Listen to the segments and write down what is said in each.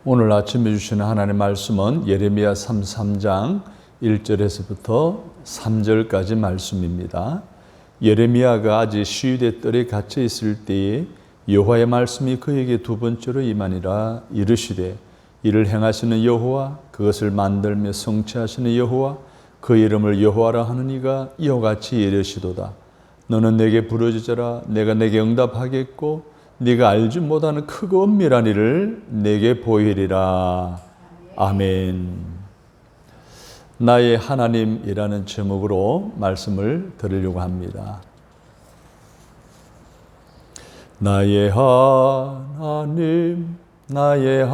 오늘 아침에 주시는 하나님의 말씀은 예레미야 33장 1절에서부터 3절까지 말씀입니다. 예레미야가 아직 시위대 뜰에 갇혀 있을 때에 여호와의 말씀이 그에게 두 번째로 임하니라. 이르시되 이를 행하시는 여호와, 그것을 만들며 성취하시는 여호와, 그 이름을 여호와라 하는 이가 이와 같이 이르시도다. 너는 내게 부르짖어라. 내가 내게 응답하겠고 네가 알지 못하는 크고 은밀한 일을 내게 보이리라. 아멘. 나의 하나님이라는 제목으로 말씀을 드리려고 합니다. 나의 하나님, 나의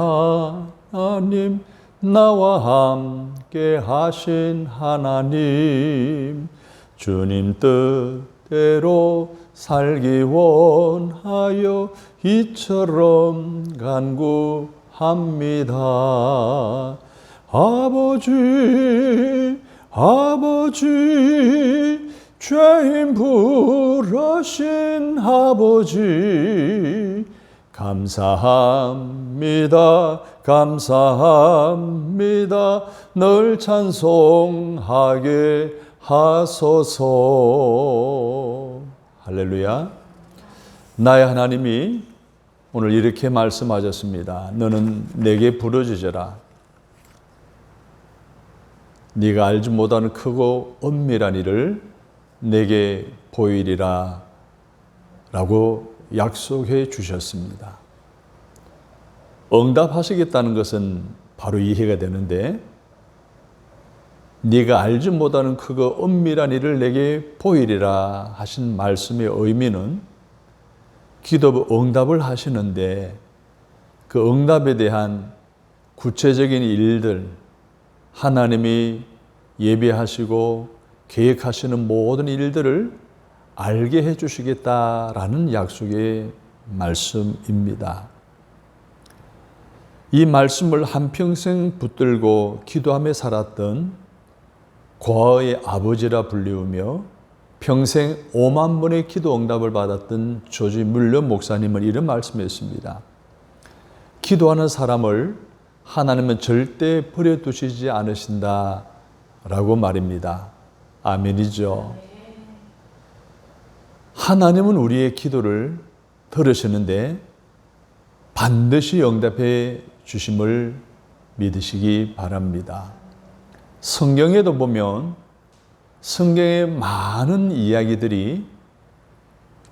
하나님, 나와 함께 하신 하나님, 주님 뜻대로 살기 원하여 이처럼 간구합니다. 아버지, 아버지, 죄인 부르신 아버지, 감사합니다, 감사합니다. 늘 찬송하게 하소서. 할렐루야. 나의 하나님이 오늘 이렇게 말씀하셨습니다. 너는 내게 부르짖어라. 네가 알지 못하는 크고 은밀한 일을 내게 보이리라 라고 약속해 주셨습니다. 응답하시겠다는 것은 바로 이해가 되는데, 네가 알지 못하는 크고 은밀한 일을 내게 보이리라 하신 말씀의 의미는 기도 응답을 하시는데 그 응답에 대한 구체적인 일들, 하나님이 예비하시고 계획하시는 모든 일들을 알게 해주시겠다라는 약속의 말씀입니다. 이 말씀을 한평생 붙들고 기도하며 살았던 고아의 아버지라 불리우며 평생 5만 번의 기도 응답을 받았던 조지 뮬러 목사님은 이런 말씀했습니다. 기도하는 사람을 하나님은 절대 버려두시지 않으신다 라고 말입니다. 아멘이죠. 하나님은 우리의 기도를 들으시는데 반드시 응답해 주심을 믿으시기 바랍니다. 성경에도 보면 성경의 많은 이야기들이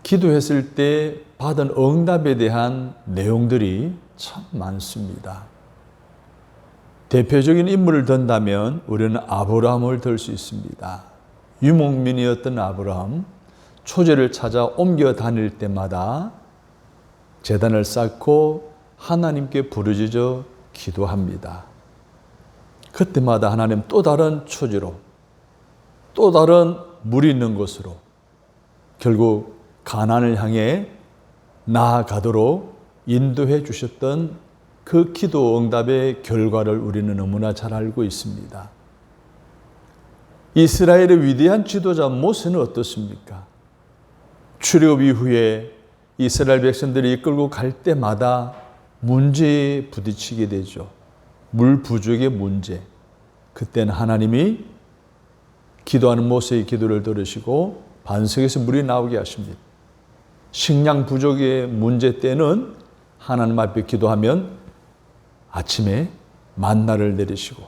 기도했을 때 받은 응답에 대한 내용들이 참 많습니다. 대표적인 인물을 든다면 우리는 아브라함을 들 수 있습니다. 유목민이었던 아브라함, 초제를 찾아 옮겨 다닐 때마다 제단을 쌓고 하나님께 부르짖어 기도합니다. 그때마다 하나님 또 다른 초지로, 또 다른 물이 있는 곳으로 결국 가나안을 향해 나아가도록 인도해 주셨던 그 기도 응답의 결과를 우리는 너무나 잘 알고 있습니다. 이스라엘의 위대한 지도자 모세는 어떻습니까? 출애굽 이후에 이스라엘 백성들이 이끌고 갈 때마다 문제에 부딪히게 되죠. 물 부족의 문제. 그때는 하나님이 기도하는 모세의 기도를 들으시고 반석에서 물이 나오게 하십니다. 식량 부족의 문제 때는 하나님 앞에 기도하면 아침에 만나를 내리시고,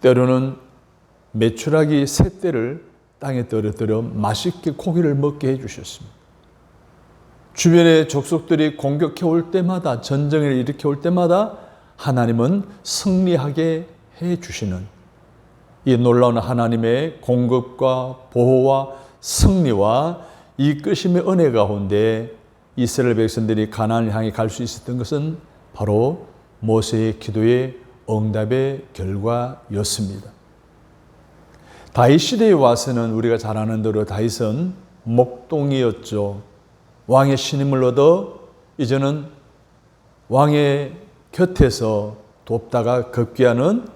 때로는 메추라기 새떼를 땅에 떨어뜨려 맛있게 고기를 먹게 해주셨습니다. 주변의 족속들이 공격해 올 때마다, 전쟁을 일으켜 올 때마다 하나님은 승리하게 해주시는 이 놀라운 하나님의 공급과 보호와 승리와 이끄심의 은혜 가운데 이스라엘 백성들이 가나안을 향해 갈 수 있었던 것은 바로 모세의 기도의 응답의 결과였습니다. 다윗 시대에 와서는 우리가 잘 아는 대로 다윗은 목동이었죠. 왕의 신임을 얻어 이제는 왕의 곁에서 돕다가 급기야는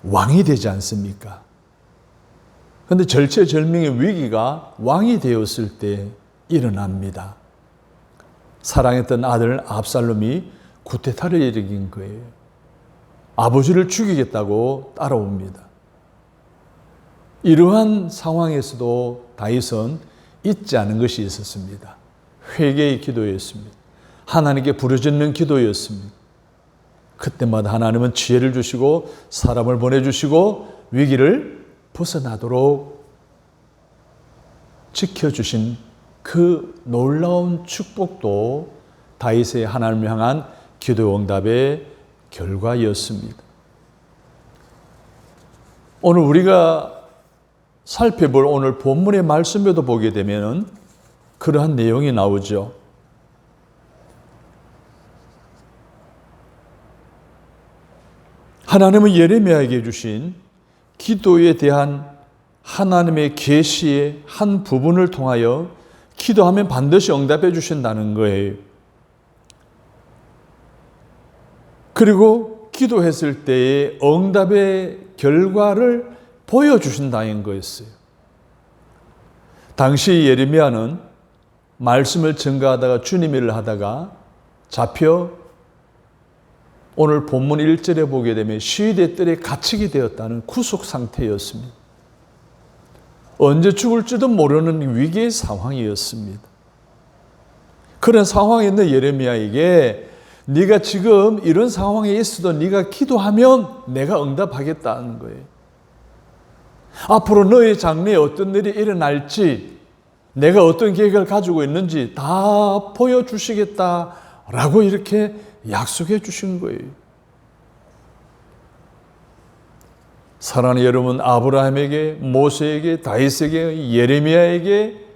왕이 되지 않습니까? 그런데 절체절명의 위기가 왕이 되었을 때 일어납니다. 사랑했던 아들 압살롬이 쿠데타를 일으킨 거예요. 아버지를 죽이겠다고 따라옵니다. 이러한 상황에서도 다윗은 잊지 않은 것이 있었습니다. 회개의 기도였습니다. 하나님께 부르짖는 기도였습니다. 그때마다 하나님은 지혜를 주시고 사람을 보내주시고 위기를 벗어나도록 지켜주신 그 놀라운 축복도 다윗의 하나님을 향한 기도 응답의 결과였습니다. 오늘 우리가 살펴볼 오늘 본문의 말씀에도 보게 되면 그러한 내용이 나오죠. 하나님은 예레미야에게 주신 기도에 대한 하나님의 계시의 한 부분을 통하여 기도하면 반드시 응답해 주신다는 거예요. 그리고 기도했을 때의 응답의 결과를 보여주신다는 거였어요. 당시 예레미야는 말씀을 증거하다가 주님 일을 하다가 잡혀 오늘 본문 1절에 보게 되면 시위대 뜰에 갇히게 되었다는 구속 상태였습니다. 언제 죽을지도 모르는 위기의 상황이었습니다. 그런 상황에 있는 예레미야에게 네가 지금 이런 상황에 있어도 네가 기도하면 내가 응답하겠다는 거예요. 앞으로 너의 장래에 어떤 일이 일어날지 내가 어떤 계획을 가지고 있는지 다 보여주시겠다라고 이렇게 약속해 주신 거예요. 사랑하는 여러분, 아브라함에게, 모세에게, 다윗에게, 예레미야에게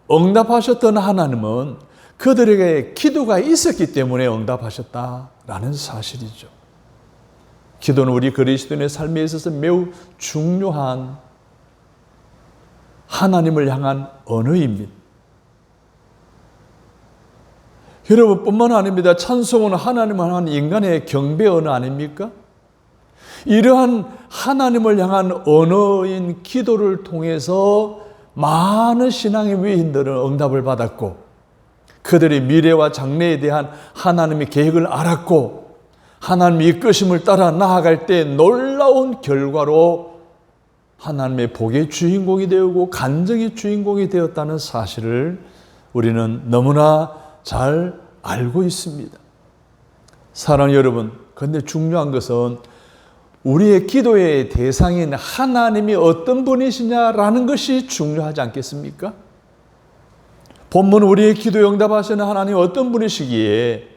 응답하셨던 하나님은 그들에게 기도가 있었기 때문에 응답하셨다라는 사실이죠. 기도는 우리 그리스도인의 삶에 있어서 매우 중요한 하나님을 향한 언어입니다. 여러분 뿐만 아닙니다. 찬송은 하나님을 향한 인간의 경배 언어 아닙니까? 이러한 하나님을 향한 언어인 기도를 통해서 많은 신앙의 위인들은 응답을 받았고 그들의 미래와 장래에 대한 하나님의 계획을 알았고 하나님의 이끄심을 따라 나아갈 때 놀라운 결과로 하나님의 복의 주인공이 되고 간증의 주인공이 되었다는 사실을 우리는 너무나 잘 알고 있습니다. 사랑하는 여러분, 그런데 중요한 것은 우리의 기도의 대상인 하나님이 어떤 분이시냐라는 것이 중요하지 않겠습니까? 본문 우리의 기도에 응답하시는 하나님이 어떤 분이시기에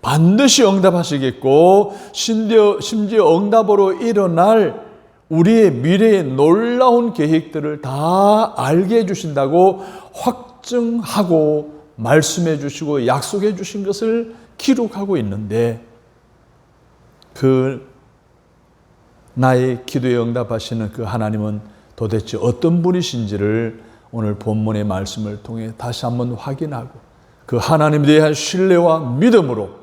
반드시 응답하시겠고 심지어 응답으로 일어날 우리의 미래의 놀라운 계획들을 다 알게 해주신다고 확증하고 말씀해 주시고 약속해 주신 것을 기록하고 있는데 그 나의 기도에 응답하시는 그 하나님은 도대체 어떤 분이신지를 오늘 본문의 말씀을 통해 다시 한번 확인하고 그 하나님에 대한 신뢰와 믿음으로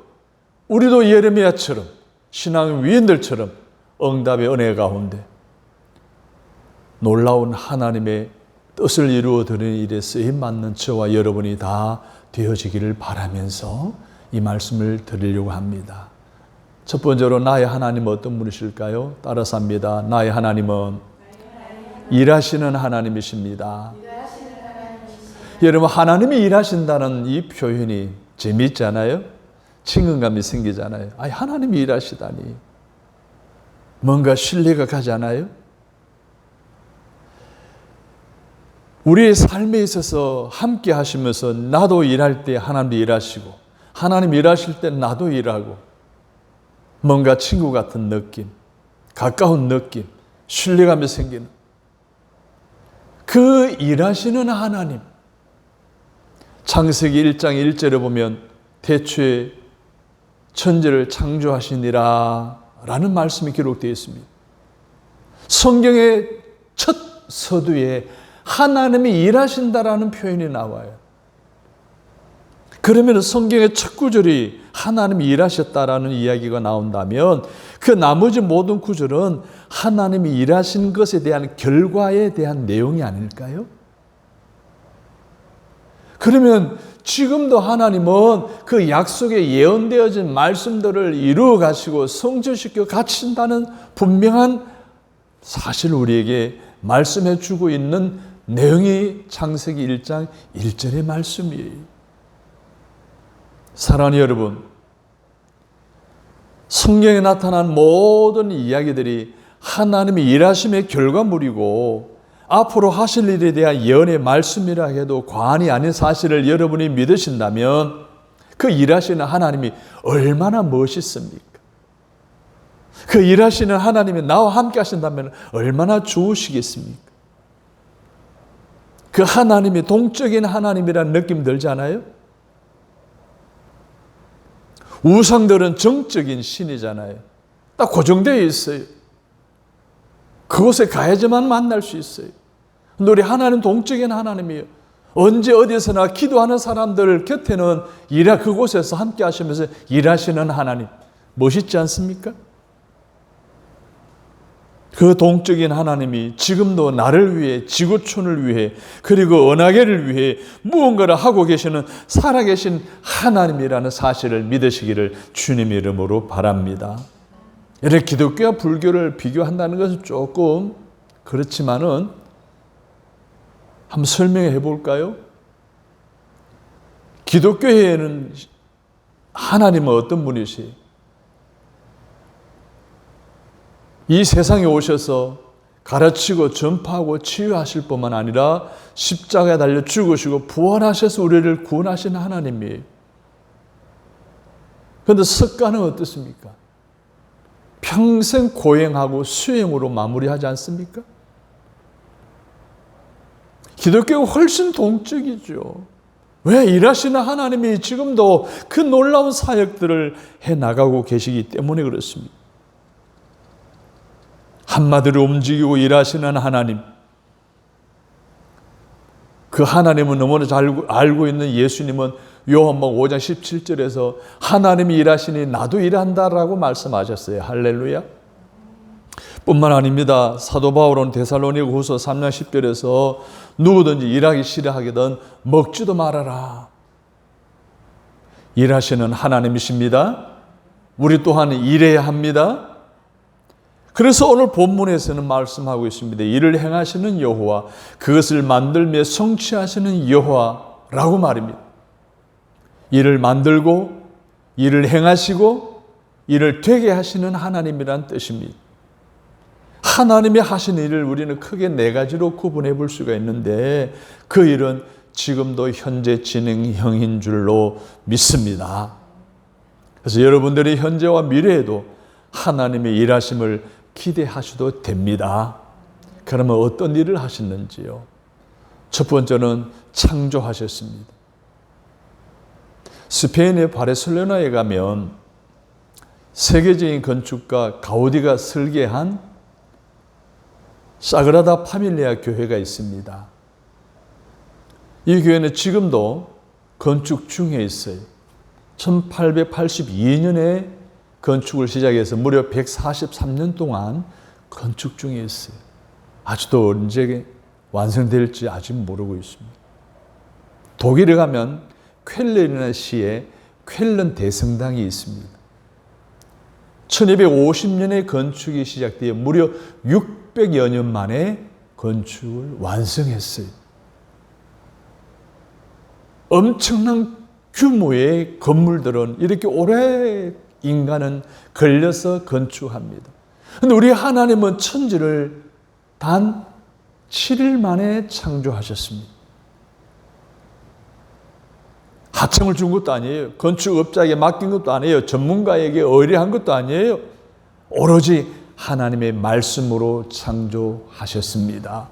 우리도 예레미야처럼 신앙 위인들처럼 응답의 은혜 가운데 놀라운 하나님의 뜻을 이루어 드리는 일에 쓰임 받는 저와 여러분이 다 되어지기를 바라면서 이 말씀을 드리려고 합니다. 첫 번째로 나의 하나님은 어떤 분이실까요? 따라서 합니다. 나의 하나님은 일하시는 하나님이십니다. 여러분, 하나님이 일하신다는 이 표현이 재미있잖아요? 친근감이 생기잖아요. 아니, 하나님이 일하시다니. 뭔가 신뢰가 가지 않아요? 우리의 삶에 있어서 함께 하시면서 나도 일할 때 하나님도 일하시고 하나님 일하실 때 나도 일하고 뭔가 친구 같은 느낌, 가까운 느낌, 신뢰감이 생기는 그 일하시는 하나님. 창세기 1장 1절에 보면 태초에 천지를 창조하시니라 라는 말씀이 기록되어 있습니다. 성경의 첫 서두에 하나님이 일하신다라는 표현이 나와요. 그러면 성경의 첫 구절이 하나님이 일하셨다라는 이야기가 나온다면 그 나머지 모든 구절은 하나님이 일하신 것에 대한 결과에 대한 내용이 아닐까요? 그러면 지금도 하나님은 그 약속에 예언되어진 말씀들을 이루어 가시고 성취시켜 가신다는 분명한 사실을 우리에게 말씀해 주고 있는 내용이 창세기 1장 1절의 말씀이에요. 사랑하는 여러분, 성경에 나타난 모든 이야기들이 하나님의 일하심의 결과물이고 앞으로 하실 일에 대한 예언의 말씀이라 해도 과언이 아닌 사실을 여러분이 믿으신다면 그 일하시는 하나님이 얼마나 멋있습니까? 그 일하시는 하나님이 나와 함께 하신다면 얼마나 좋으시겠습니까? 그 하나님이 동적인 하나님이라는 느낌 들지 않아요? 우상들은 정적인 신이잖아요. 딱 고정되어 있어요. 그곳에 가야지만 만날 수 있어요. 근데 우리 하나님 동적인 하나님이에요. 언제 어디서나 기도하는 사람들 곁에는 그곳에서 함께 하시면서 일하시는 하나님. 멋있지 않습니까? 그 동적인 하나님이 지금도 나를 위해, 지구촌을 위해, 그리고 언하계를 위해 무언가를 하고 계시는 살아계신 하나님이라는 사실을 믿으시기를 주님 이름으로 바랍니다. 이렇게 기독교와 불교를 비교한다는 것은 조금 그렇지만은 한번 설명해 볼까요? 기독교에는 하나님은 어떤 분이세요? 이 세상에 오셔서 가르치고 전파하고 치유하실 뿐만 아니라 십자가에 달려 죽으시고 부활하셔서 우리를 구원하신 하나님이에요. 그런데 석가는 어떻습니까? 평생 고행하고 수행으로 마무리하지 않습니까? 기독교가 훨씬 동적이죠. 왜? 일하시는 하나님이 지금도 그 놀라운 사역들을 해나가고 계시기 때문에 그렇습니다. 한마디로 움직이고 일하시는 하나님, 그 하나님은 너무나 잘 알고 있는 예수님은 요한복음 5장 17절에서 하나님이 일하시니 나도 일한다라고 말씀하셨어요. 할렐루야. 뿐만 아닙니다. 사도 바울은 데살로니가후서 3장 10절에서 누구든지 일하기 싫어하거든 먹지도 말아라. 일하시는 하나님이십니다. 우리 또한 일해야 합니다. 그래서 오늘 본문에서는 말씀하고 있습니다. 일을 행하시는 여호와, 그것을 만들며 성취하시는 여호와라고 말입니다. 일을 만들고 일을 행하시고 일을 되게 하시는 하나님이란 뜻입니다. 하나님이 하신 일을 우리는 크게 네 가지로 구분해 볼 수가 있는데 그 일은 지금도 현재 진행형인 줄로 믿습니다. 그래서 여러분들이 현재와 미래에도 하나님의 일하심을 기대하셔도 됩니다. 그러면 어떤 일을 하셨는지요? 첫 번째는 창조하셨습니다. 스페인의 바르셀로나에 가면 세계적인 건축가 가우디가 설계한 사그라다 파밀리아 교회가 있습니다. 이 교회는 지금도 건축 중에 있어요. 1882년에 건축을 시작해서 무려 143년 동안 건축 중에 있어요. 아직도 언제 완성될지 아직 모르고 있습니다. 독일에 가면 쾰른이라는 시에 쾰른 대성당이 있습니다. 1250년에 건축이 시작되어 무려 600여 년 만에 건축을 완성했어요. 엄청난 규모의 건물들은 이렇게 오래 인간은 걸려서 건축합니다. 그런데 우리 하나님은 천지를 단 7일 만에 창조하셨습니다. 하청을 준 것도 아니에요. 건축업자에게 맡긴 것도 아니에요. 전문가에게 의뢰한 것도 아니에요. 오로지 하나님의 말씀으로 창조하셨습니다.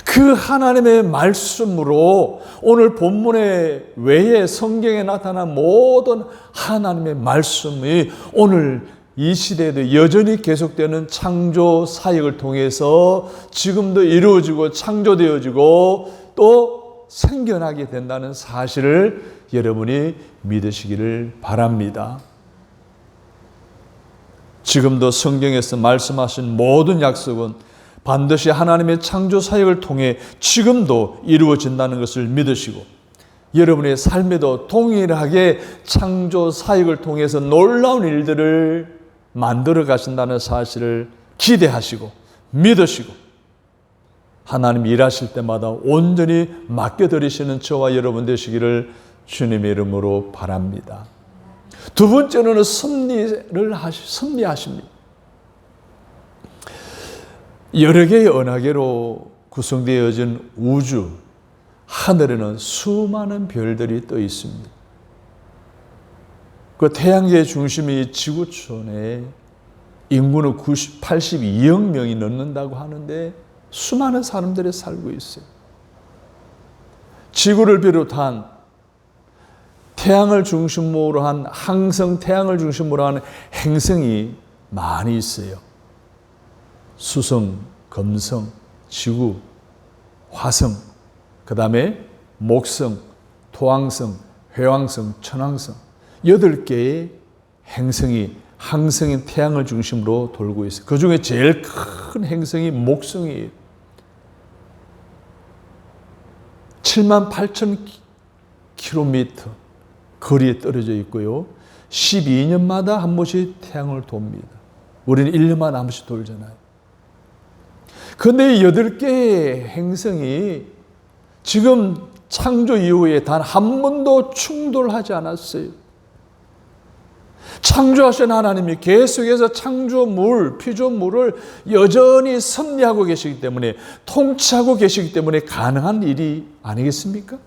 그 하나님의 말씀으로 오늘 본문의 외에 성경에 나타난 모든 하나님의 말씀이 오늘 이 시대에도 여전히 계속되는 창조 사역을 통해서 지금도 이루어지고 창조되어지고 또 생겨나게 된다는 사실을 여러분이 믿으시기를 바랍니다. 지금도 성경에서 말씀하신 모든 약속은 반드시 하나님의 창조 사역을 통해 지금도 이루어진다는 것을 믿으시고 여러분의 삶에도 동일하게 창조 사역을 통해서 놀라운 일들을 만들어 가신다는 사실을 기대하시고 믿으시고 하나님 일하실 때마다 온전히 맡겨드리시는 저와 여러분 되시기를 주님의 이름으로 바랍니다. 두 번째로는 섭리하십니다. 여러 개의 은하계로 구성되어진 우주, 하늘에는 수많은 별들이 떠 있습니다. 그 태양계의 중심이 지구촌에 인구는 82억 명이 넘는다고 하는데 수많은 사람들이 살고 있어요. 지구를 비롯한 태양을 중심으로 한 항성, 태양을 중심으로 하는 행성이 많이 있어요. 수성, 금성, 지구, 화성, 그 다음에 목성, 토왕성, 회왕성, 천왕성 8개의 행성이 항성인 태양을 중심으로 돌고 있어요. 그 중에 제일 큰 행성이 목성이에요. 78,000km 거리에 떨어져 있고요. 12년마다 한 번씩 태양을 돕니다. 우리는 1년마다 한 번씩 돌잖아요. 그런데 이 8개의 행성이 지금 창조 이후에 단 한 번도 충돌하지 않았어요. 창조하신 하나님이 계속해서 창조물, 피조물을 여전히 섭리하고 계시기 때문에, 통치하고 계시기 때문에 가능한 일이 아니겠습니까?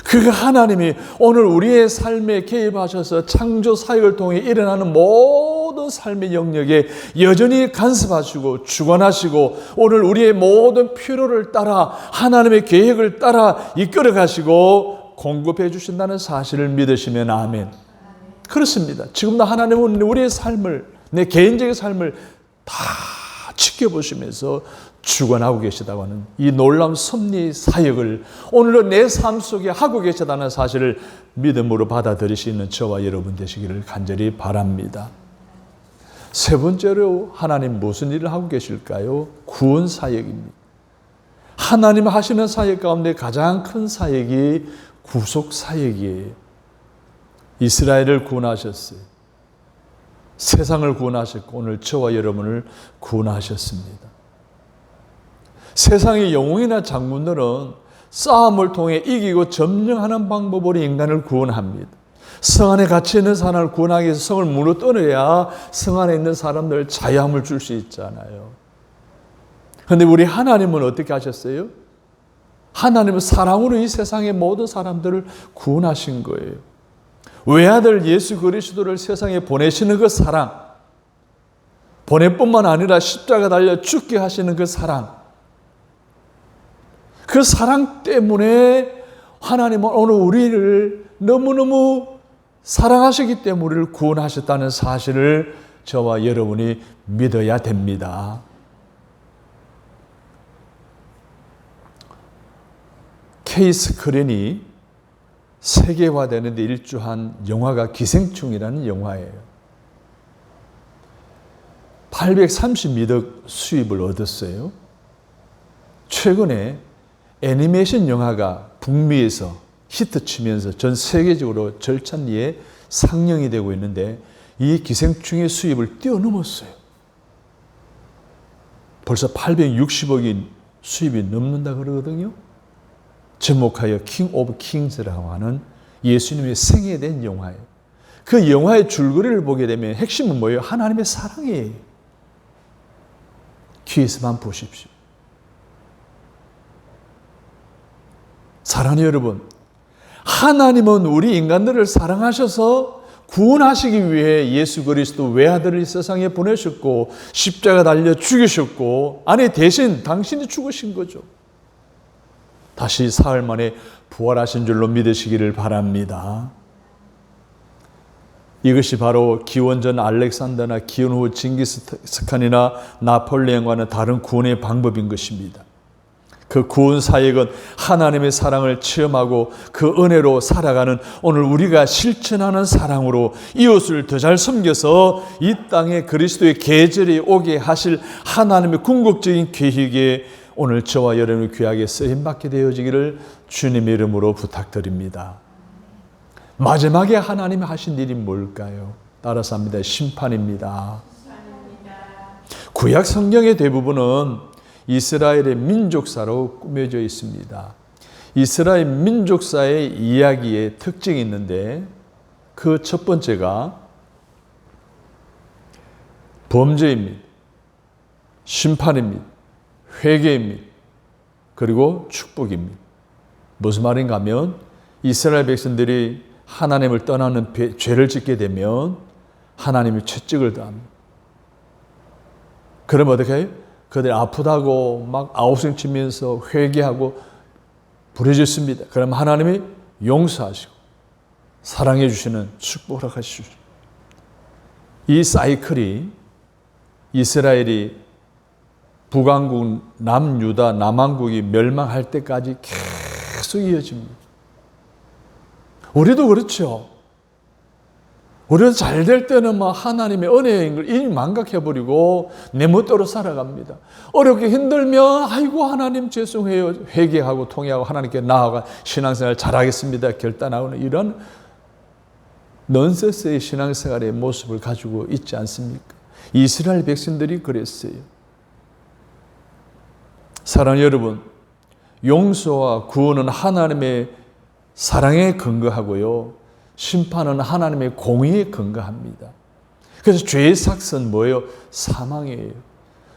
그 하나님이 오늘 우리의 삶에 개입하셔서 창조 사역을 통해 일어나는 모든 삶의 영역에 여전히 간섭하시고 주관하시고 오늘 우리의 모든 필요를 따라 하나님의 계획을 따라 이끌어 가시고 공급해 주신다는 사실을 믿으시면 아멘. 그렇습니다. 지금도 하나님은 우리의 삶을, 내 개인적인 삶을 다 지켜보시면서 주관하고 계시다고 하는 이 놀라운 섭리 사역을 오늘은 내 삶 속에 하고 계시다는 사실을 믿음으로 받아들이시는 저와 여러분 되시기를 간절히 바랍니다. 세 번째로 하나님 무슨 일을 하고 계실까요? 구원 사역입니다. 하나님 하시는 사역 가운데 가장 큰 사역이 구속 사역이에요. 이스라엘을 구원하셨어요. 세상을 구원하셨고 오늘 저와 여러분을 구원하셨습니다. 세상의 영웅이나 장군들은 싸움을 통해 이기고 점령하는 방법으로 인간을 구원합니다. 성 안에 갇혀 있는 사람을 구원하기 위해서 성을 무너뜨려야 성 안에 있는 사람들 자유함을 줄 수 있잖아요. 그런데 우리 하나님은 어떻게 하셨어요? 하나님은 사랑으로 이 세상의 모든 사람들을 구원하신 거예요. 외아들 예수 그리스도를 세상에 보내시는 그 사랑, 보낼 뿐만 아니라 십자가 달려 죽게 하시는 그 사랑, 그 사랑 때문에 하나님은 오늘 우리를 너무너무 사랑하시기 때문에 우리를 구원하셨다는 사실을 저와 여러분이 믿어야 됩니다. K스크린이 세계화되는데 일조한 영화가 기생충이라는 영화예요. 830억 수입을 얻었어요. 최근에 애니메이션 영화가 북미에서 히트치면서 전 세계적으로 절찬리에 상영이 되고 있는데 이 기생충의 수입을 뛰어넘었어요. 벌써 860억이 수입이 넘는다 그러거든요. 제목하여 킹 오브 킹스라고 하는 예수님의 생애에 대한 영화예요. 그 영화의 줄거리를 보게 되면 핵심은 뭐예요? 하나님의 사랑이에요. 귀에서만 보십시오. 사랑하는 여러분, 하나님은 우리 인간들을 사랑하셔서 구원하시기 위해 예수 그리스도 외아들을 이 세상에 보내셨고 십자가 달려 죽이셨고 아니 대신 당신이 죽으신 거죠. 다시 사흘 만에 부활하신 줄로 믿으시기를 바랍니다. 이것이 바로 기원 전 알렉산더나 기원 후 징기스칸이나 나폴레옹과는 다른 구원의 방법인 것입니다. 그 구원 사역은 하나님의 사랑을 체험하고 그 은혜로 살아가는 오늘 우리가 실천하는 사랑으로 이웃을 더 잘 섬겨서 이 땅에 그리스도의 계절이 오게 하실 하나님의 궁극적인 계획에 오늘 저와 여러분의 귀하게 쓰임받게 되어지기를 주님의 이름으로 부탁드립니다. 마지막에 하나님이 하신 일이 뭘까요? 따라서 합니다. 심판입니다. 구약 성경의 대부분은 이스라엘의 민족사로 꾸며져 있습니다. 이스라엘 민족사의 이야기에 특징이 있는데 그 첫 번째가 범죄입니다. 심판입니다. 회개입니다. 그리고 축복입니다. 무슨 말인가 하면 이스라엘 백성들이 하나님을 떠나는 죄를 짓게 되면 하나님이 채찍을 당합니다. 그러면 어떻게 해요? 그들이 아프다고 막 아우성 치면서 회개하고 부르짖습니다. 그럼 하나님이 용서하시고 사랑해 주시는 축복을 하시죠. 이 사이클이 이스라엘이 북왕국, 남유다, 남왕국이 멸망할 때까지 계속 이어집니다. 우리도 그렇죠. 우리는 잘 될 때는 막 하나님의 은혜인 걸 이미 망각해버리고 내 멋대로 살아갑니다. 어렵게 힘들면 아이고 하나님 죄송해요. 회개하고 통회하고 하나님께 나아가 신앙생활 잘하겠습니다. 결단하고는 이런 넌센스의 신앙생활의 모습을 가지고 있지 않습니까? 이스라엘 백성들이 그랬어요. 사랑하는 여러분, 용서와 구원은 하나님의 사랑에 근거하고요. 심판은 하나님의 공의에 근거합니다. 그래서 죄의 삭은 뭐예요? 사망이에요.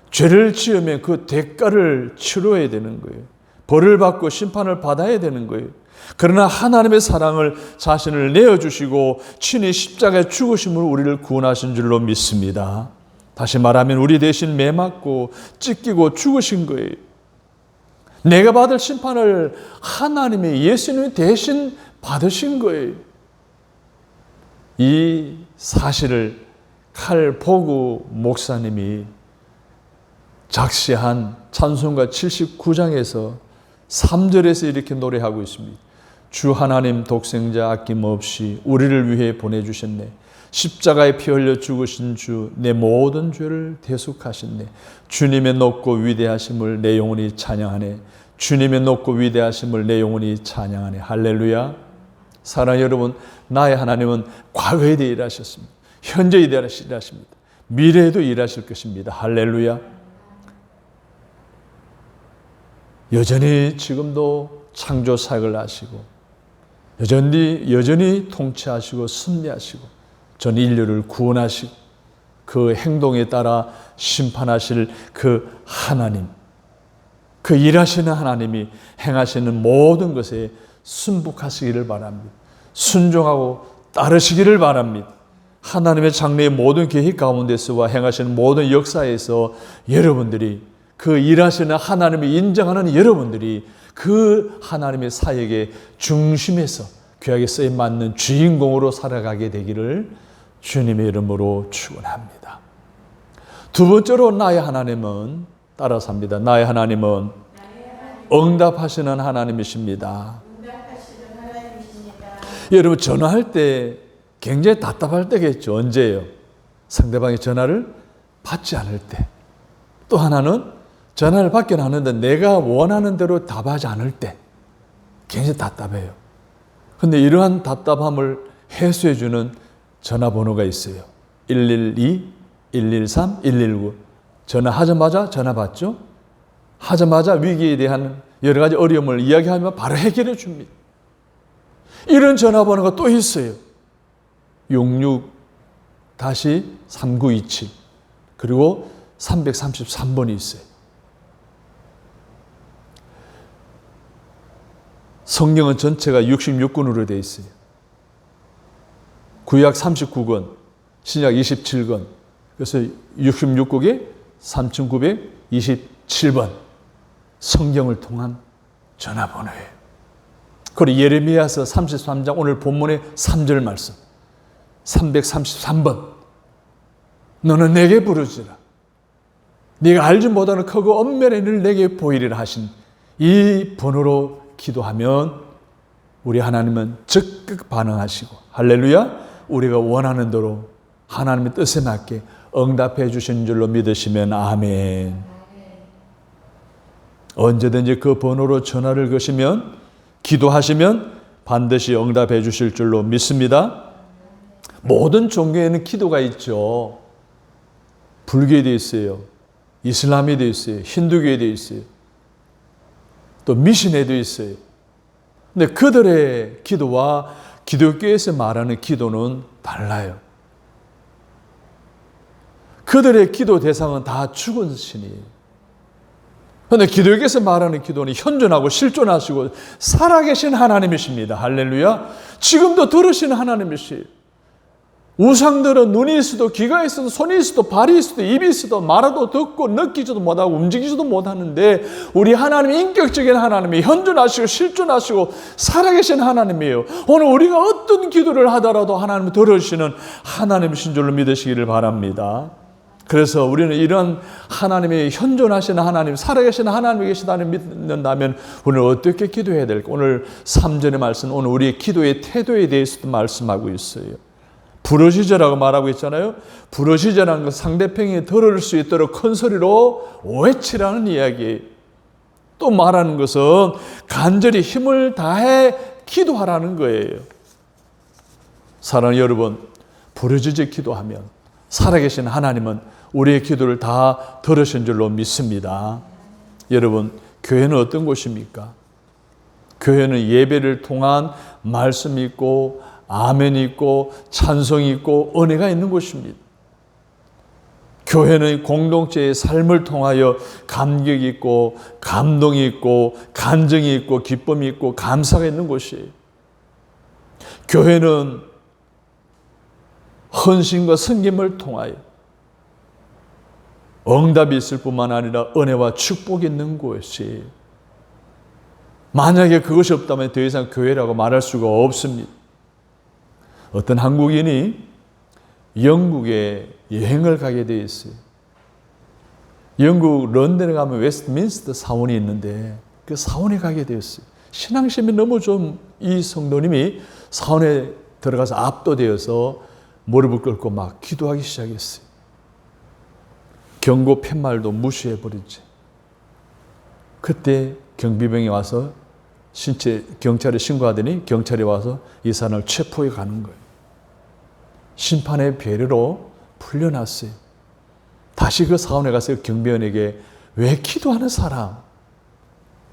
죄를 지으면 그 대가를 치러야 되는 거예요. 벌을 받고 심판을 받아야 되는 거예요. 그러나 하나님의 사랑을 자신을 내어주시고 친히 십자가에 죽으심으로 우리를 구원하신 줄로 믿습니다. 다시 말하면 우리 대신 매 맞고 찢기고 죽으신 거예요. 내가 받을 심판을 하나님의 예수님이 대신 받으신 거예요. 이 사실을 칼 보구 목사님이 작시한 찬송가 79장에서 3절에서 이렇게 노래하고 있습니다. 주 하나님 독생자 아낌없이 우리를 위해 보내주셨네. 십자가에 피 흘려 죽으신 주 내 모든 죄를 대속하셨네. 주님의 높고 위대하심을 내 영혼이 찬양하네. 주님의 높고 위대하심을 내 영혼이 찬양하네. 할렐루야. 사랑하는 여러분, 나의 하나님은 과거에도 일하셨습니다. 현재에도 일하십니다. 미래에도 일하실 것입니다. 할렐루야. 여전히 지금도 창조 사역을 하시고 여전히 통치하시고 승리하시고 전 인류를 구원하시고 그 행동에 따라 심판하실 그 하나님, 그 일하시는 하나님이 행하시는 모든 것에 순복하시기를 바랍니다. 순종하고 따르시기를 바랍니다. 하나님의 장래의 모든 계획 가운데서와 행하시는 모든 역사에서 여러분들이 그 일하시는 하나님을 인정하는 여러분들이 그 하나님의 사역의 중심에서 귀하게 쓰임받는 주인공으로 살아가게 되기를 주님의 이름으로 축원합니다. 두 번째로 나의 하나님은 따라서 합니다. 나의 하나님은 응답하시는 하나님이십니다. 여러분 전화할 때 굉장히 답답할 때겠죠. 언제예요? 상대방의 전화를 받지 않을 때. 또 하나는 전화를 받긴 하는데 내가 원하는 대로 답하지 않을 때 굉장히 답답해요. 그런데 이러한 답답함을 해소해 주는 전화번호가 있어요. 112, 113, 119. 전화하자마자 전화 받죠? 하자마자 위기에 대한 여러 가지 어려움을 이야기하면 바로 해결해 줍니다. 이런 전화번호가 또 있어요. 66-3927 그리고 333번이 있어요. 성경은 전체가 66권으로 되어 있어요. 구약 39권, 신약 27권. 그래서 66국에 3927번 성경을 통한 전화번호예요. 그리고 예레미야서 33장 오늘 본문의 3절 말씀 333번 너는 내게 부르지라 네가 알지 못하는 크고 엄멸의 일을 내게 보이리라 하신 이 번호로 기도하면 우리 하나님은 적극 반응하시고, 할렐루야, 우리가 원하는 대로 하나님의 뜻에 맞게 응답해 주신 줄로 믿으시면 아멘. 언제든지 그 번호로 전화를 거시면, 기도하시면 반드시 응답해 주실 줄로 믿습니다. 모든 종교에는 기도가 있죠. 불교에도 있어요. 이슬람에도 있어요. 힌두교에도 있어요. 또 미신에도 있어요. 근데 그들의 기도와 기독교에서 말하는 기도는 달라요. 그들의 기도 대상은 다 죽은 신이에요. 그런데 기독교에서 말하는 기도는 현존하고 실존하시고 살아계신 하나님이십니다. 할렐루야. 지금도 들으시는 하나님이시에요. 우상들은 눈이 있어도 귀가 있어도 손이 있어도 발이 있어도 입이 있어도 말아도 듣고 느끼지도 못하고 움직이지도 못하는데, 우리 하나님이 인격적인 하나님이 현존하시고 실존하시고 살아계신 하나님이에요. 오늘 우리가 어떤 기도를 하더라도 하나님을 들으시는 하나님이신 줄로 믿으시기를 바랍니다. 그래서 우리는 이런 하나님이 현존하시는 하나님, 살아계신 하나님이 계시다는 믿는다면 우리는 어떻게 기도해야 될까? 오늘 3절의 말씀, 오늘 우리의 기도의 태도에 대해서도 말씀하고 있어요. 부르짖으라고 말하고 있잖아요. 부르짖으라는 건 상대편이 들을 수 있도록 큰 소리로 외치라는 이야기예요. 또 말하는 것은 간절히 힘을 다해 기도하라는 거예요. 사랑하는 여러분, 부르짖어 기도하면 살아계신 하나님은 우리의 기도를 다 들으신 줄로 믿습니다. 여러분, 교회는 어떤 곳입니까? 교회는 예배를 통한 말씀이 있고 아멘이 있고 찬송이 있고 은혜가 있는 곳입니다. 교회는 공동체의 삶을 통하여 감격이 있고 감동이 있고 간증이 있고 기쁨이 있고 감사가 있는 곳이에요. 교회는 헌신과 섬김을 통하여 응답이 있을 뿐만 아니라 은혜와 축복이 있는 곳이에요. 만약에 그것이 없다면 더 이상 교회라고 말할 수가 없습니다. 어떤 한국인이 영국에 여행을 가게 되어 있어요. 영국 런던에 가면 웨스트민스터 사원이 있는데 그 사원에 가게 되었어요. 신앙심이 너무 좀 이 성도님이 사원에 들어가서 압도되어서 무릎을 꿇고 막 기도하기 시작했어요. 경고 팻말도 무시해버리지. 그때 경비병이 와서 경찰에 신고하더니 경찰이 와서 이 사람을 체포해 가는 거예요. 심판의 배려로 풀려났어요. 다시 그 사원에 가서 경비원에게 왜 기도하는 사람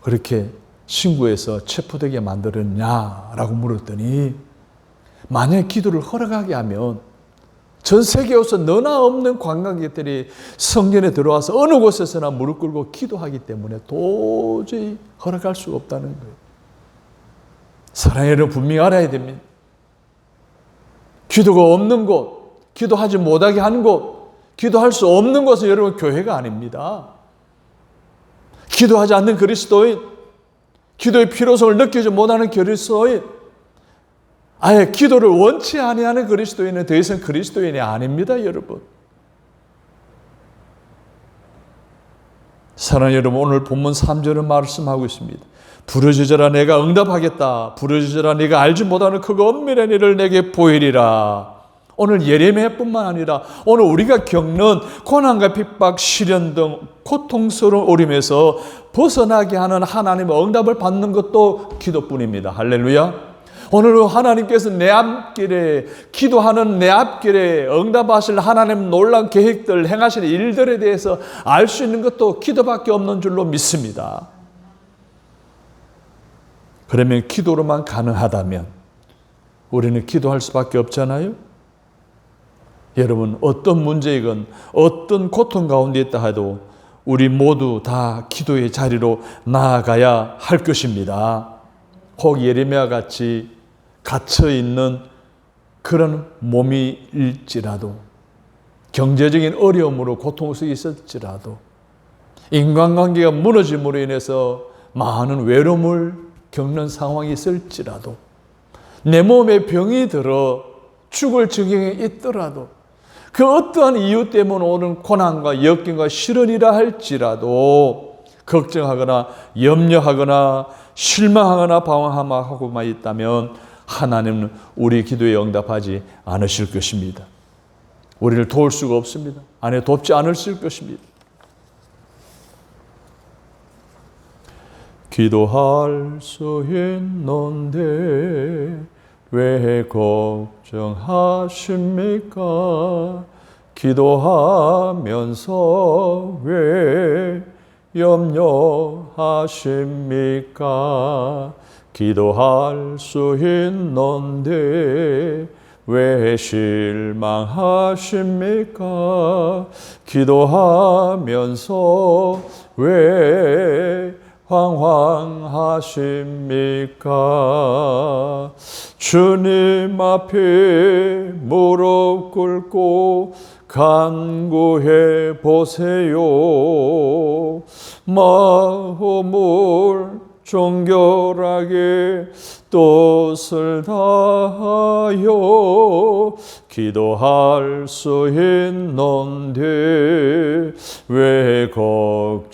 그렇게 신고해서 체포되게 만들었냐라고 물었더니, 만약 기도를 허락하게 하면 전 세계에서 너나 없는 관광객들이 성전에 들어와서 어느 곳에서나 무릎 꿇고 기도하기 때문에 도저히 허락할 수가 없다는 거예요. 사랑하는 여러분, 분명히 알아야 됩니다. 기도가 없는 곳, 기도하지 못하게 하는 곳, 기도할 수 없는 곳은 여러분 교회가 아닙니다. 기도하지 않는 그리스도인, 기도의 필요성을 느끼지 못하는 그리스도인, 아예 기도를 원치 아니하는 그리스도인은 더 이상 그리스도인이 아닙니다, 여러분. 사랑하는 여러분, 오늘 본문 3절은 말씀하고 있습니다. 부르짖으라 내가 응답하겠다. 부르짖으라 네가 알지 못하는 그 엄밀한 일을 내게 보이리라. 오늘 예레미야뿐만 아니라 오늘 우리가 겪는 고난과 핍박, 시련 등 고통스러운 어림에서 벗어나게 하는 하나님의 응답을 받는 것도 기도뿐입니다. 할렐루야. 오늘 하나님께서 내 앞길에, 기도하는 내 앞길에 응답하실 하나님 놀라운 계획들, 행하시는 일들에 대해서 알 수 있는 것도 기도밖에 없는 줄로 믿습니다. 그러면 기도로만 가능하다면 우리는 기도할 수밖에 없잖아요. 여러분, 어떤 문제이건 어떤 고통 가운데 있다 해도 우리 모두 다 기도의 자리로 나아가야 할 것입니다. 혹 예레미야 같이 갇혀있는 그런 몸일지라도, 경제적인 어려움으로 고통 속에 있을지라도, 인간관계가 무너짐으로 인해서 많은 외로움을 겪는 상황이 있을지라도, 내 몸에 병이 들어 죽을 지경에 있더라도, 그 어떠한 이유 때문에 오는 고난과 역경과 시련이라 할지라도 걱정하거나 염려하거나 실망하거나 방황하고만 있다면 하나님은 우리 기도에 응답하지 않으실 것입니다. 우리를 도울 수가 없습니다. 아니, 돕지 않으실 것입니다. 기도할 수 있는데 왜 걱정하십니까? 기도하면서 왜 염려하십니까? 기도할 수 있는데 왜 실망하십니까? 기도하면서 왜 황황하십니까? 주님 앞에 무릎 꿇고 간구해 보세요. 마음을 정결하게 뜻을 다하여 기도할 수 있는데 왜 걱정하십니까?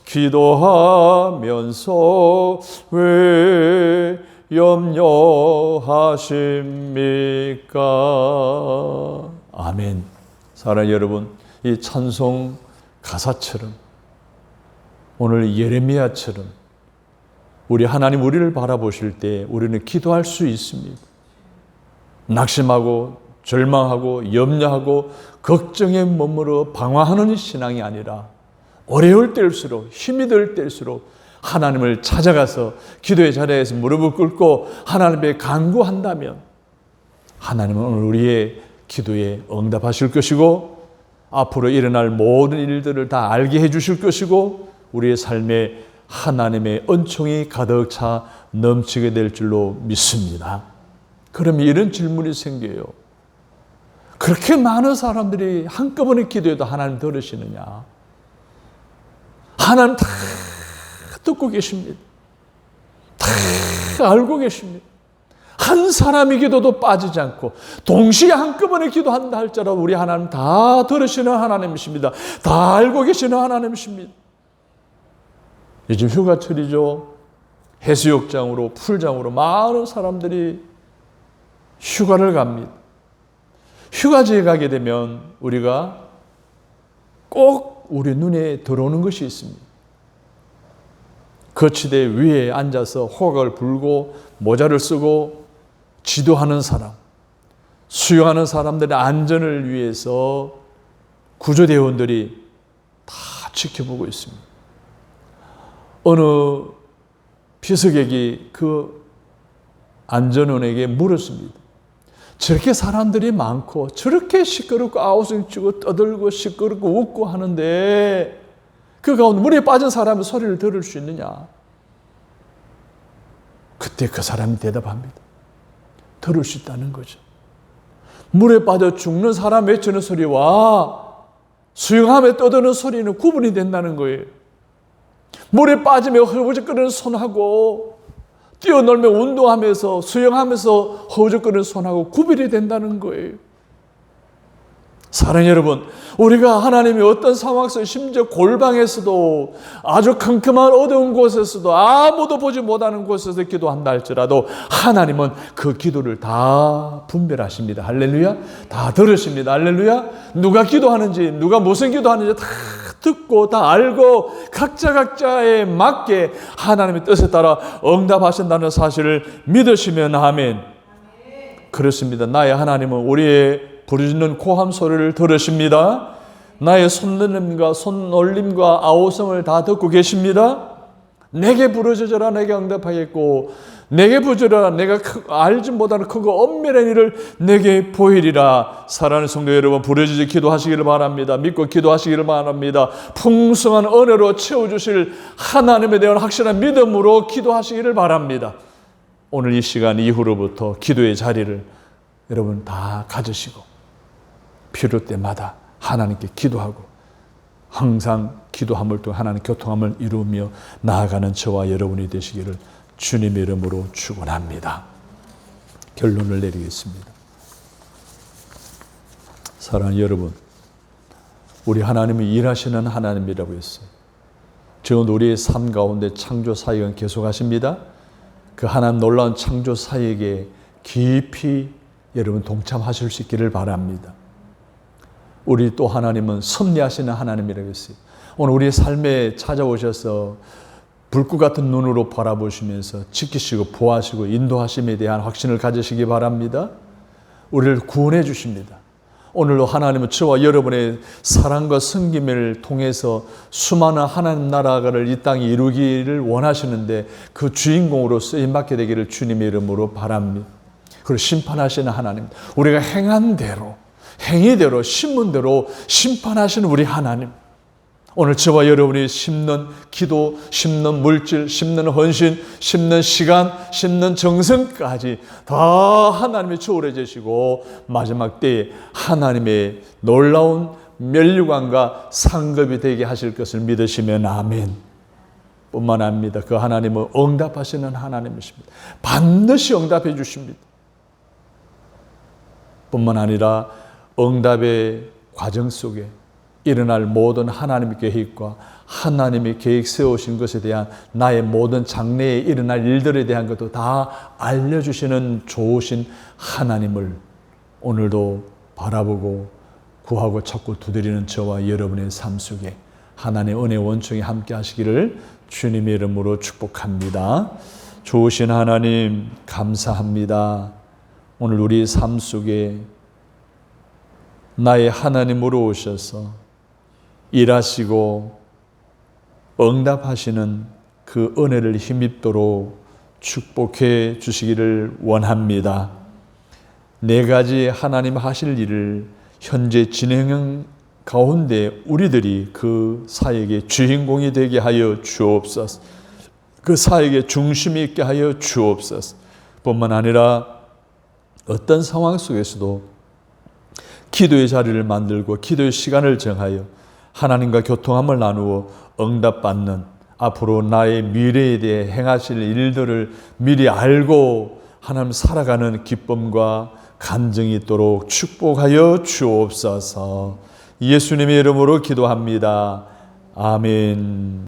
기도하면서 왜 염려하십니까? 아멘. 사랑하는 여러분, 이 찬송 가사처럼 오늘 예레미야처럼 우리 하나님 우리를 바라보실 때 우리는 기도할 수 있습니다. 낙심하고 절망하고 염려하고 걱정에 머무르 방황하는 신앙이 아니라 어려울 때일수록 힘이 들 때일수록 하나님을 찾아가서 기도의 자리에서 무릎을 꿇고 하나님께 간구한다면 하나님은 오늘 우리의 기도에 응답하실 것이고 앞으로 일어날 모든 일들을 다 알게 해주실 것이고 우리의 삶에 하나님의 은총이 가득 차 넘치게 될 줄로 믿습니다. 그러면 이런 질문이 생겨요. 그렇게 많은 사람들이 한꺼번에 기도해도 하나님 들으시느냐? 하나님 다 듣고 계십니다. 다 알고 계십니다. 한 사람의 기도도 빠지지 않고 동시에 한꺼번에 기도한다 할지라도 우리 하나님 다 들으시는 하나님이십니다. 다 알고 계시는 하나님이십니다. 요즘 휴가철이죠. 해수욕장으로 풀장으로 많은 사람들이 휴가를 갑니다. 휴가지에 가게 되면 우리가 꼭 우리 눈에 들어오는 것이 있습니다. 거치대 위에 앉아서 호각을 불고 모자를 쓰고 지도하는 사람, 수영하는 사람들의 안전을 위해서 구조대원들이 다 지켜보고 있습니다. 어느 비서객이 그 안전원에게 물었습니다. 저렇게 사람들이 많고 저렇게 시끄럽고 아우성 치고 떠들고 시끄럽고 웃고 하는데 그 가운데 물에 빠진 사람의 소리를 들을 수 있느냐? 그때 그 사람이 대답합니다. 들을 수 있다는 거죠. 물에 빠져 죽는 사람 외치는 소리와 수영하며 떠드는 소리는 구분이 된다는 거예요. 물에 빠지며 허우적거리는 손하고 뛰어놀며 운동하면서 수영하면서 허우적거리는 손하고 구별이 된다는 거예요. 사랑하는 여러분, 우리가 하나님이 어떤 상황에서 심지어 골방에서도 아주 컴컴한 어두운 곳에서도 아무도 보지 못하는 곳에서 기도한다 할지라도 하나님은 그 기도를 다 분별하십니다. 할렐루야. 다 들으십니다. 할렐루야. 누가 기도하는지 누가 무슨 기도하는지 다 듣고 다 알고 각자에 맞게 하나님의 뜻에 따라 응답하신다는 사실을 믿으시면 아멘. 그렇습니다. 나의 하나님은 우리의 부르짖는 고함 소리를 들으십니다. 나의 손놀림과 아우성을 다 듣고 계십니다. 내게 부르짖으라 내게 응답하겠고 내게 부르짖으라 내가 알지 못하는 크고 엄밀한 일을 내게 보이리라. 사랑하는 성도 여러분, 부르짖어 기도하시기를 바랍니다. 믿고 기도하시기를 바랍니다. 풍성한 은혜로 채워주실 하나님에 대한 확실한 믿음으로 기도하시기를 바랍니다. 오늘 이 시간 이후로부터 기도의 자리를 여러분 다 가지시고 필요 때마다 하나님께 기도하고 항상 기도함을 통해 하나님 교통함을 이루며 나아가는 저와 여러분이 되시기를 주님의 이름으로 축원합니다. 결론을 내리겠습니다. 사랑하는 여러분, 우리 하나님은 일하시는 하나님이라고 했어요. 지금 우리의 삶 가운데 창조 사역은 계속하십니다. 그 하나님 놀라운 창조 사역에 깊이 여러분 동참하실 수 있기를 바랍니다. 우리 또 하나님은 섭리하시는 하나님이라고 했어요. 오늘 우리의 삶에 찾아오셔서 불꽃 같은 눈으로 바라보시면서 지키시고 보호하시고 인도하심에 대한 확신을 가지시기 바랍니다. 우리를 구원해 주십니다. 오늘도 하나님은 저와 여러분의 사랑과 섬김을 통해서 수많은 하나님 나라를 이 땅에 이루기를 원하시는데 그 주인공으로 쓰임받게 되기를 주님의 이름으로 바랍니다. 그리고 심판하시는 하나님, 우리가 행한 대로, 행위대로, 신문대로 심판하시는 우리 하나님, 오늘 저와 여러분이 심는 기도, 심는 물질, 심는 헌신, 심는 시간, 심는 정성까지 다 하나님이 주울해 주시고 마지막 때에 하나님의 놀라운 면류관과 상급이 되게 하실 것을 믿으시면 아멘. 뿐만 아닙니다. 그 하나님은 응답하시는 하나님이십니다. 반드시 응답해 주십니다. 뿐만 아니라 응답의 과정 속에 일어날 모든 하나님의 계획과 하나님의 계획 세우신 것에 대한 나의 모든 장래에 일어날 일들에 대한 것도 다 알려주시는 좋으신 하나님을 오늘도 바라보고 구하고 찾고 두드리는 저와 여러분의 삶 속에 하나님의 은혜 원총이 함께 하시기를 주님의 이름으로 축복합니다. 좋으신 하나님 감사합니다. 오늘 우리 삶 속에 나의 하나님으로 오셔서 일하시고 응답하시는 그 은혜를 힘입도록 축복해 주시기를 원합니다. 네 가지 하나님 하실 일을 현재 진행 가운데 우리들이 그 사역의 주인공이 되게 하여 주옵소서. 그 사역의 중심이 있게 하여 주옵소서. 뿐만 아니라 어떤 상황 속에서도 기도의 자리를 만들고 기도의 시간을 정하여 하나님과 교통함을 나누어 응답받는 앞으로 나의 미래에 대해 행하실 일들을 미리 알고 하나님 살아가는 기쁨과 간증이 있도록 축복하여 주옵소서. 예수님의 이름으로 기도합니다. 아멘.